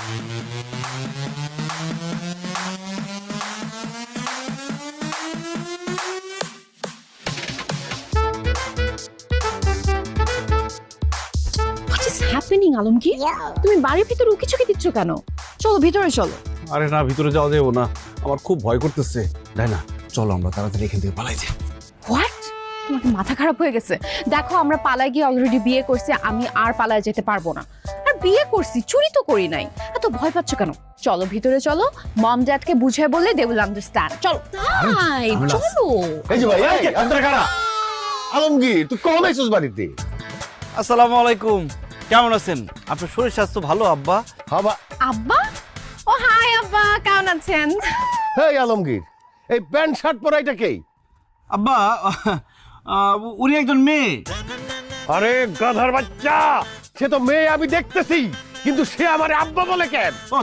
What is happening, Alamgir? তুমি বাড়ির ভিতরে উকি ঝুঁকি দিচ্ছ কেন? চলো ভিতরে চলো। আরে না, ভিতরে যাওয়া যাবো না, আমার খুব ভয় করতেছে। তাই না, চলো আমরা তাড়াতাড়ি এখান থেকে পালাই যাই। হোয়াট? তোমাকে মাথা খারাপ হয়ে গেছে? দেখো আমরা পালায় গিয়ে অলরেডি বিয়ে করছি, আমি আর পালায় যেতে পারবো না। আর বিয়ে করছি, চুরি তো করি নাই। এত ভয় পাচ্ছ কেন? চলো ভিতরে চলো, মম ড্যাডকে বুঝিয়ে বললে দে উইল আন্ডারস্ট্যান্ড। চলো তাই চলো। এই যে ভাই, আপনারা কারা? আলমগীর, তুই কখন আইছিস বাড়িতে? আসসালামু আলাইকুম, কেমন আছেন? আপনার শরীর স্বাস্থ্য ভালো আব্বা? হাবা। আব্বা? ও হাই আব্বা, কেমন আছেন? হেই আলমগীর, এই প্যান্ট শার্ট পরা এটা কে? আব্বা উনি একজন মেয়ে। আরে গাধার বাচ্চা, সে তো মেয়ে আমি দেখতেছি, কিন্তু সে আমার আব্বা বলে কেন? ও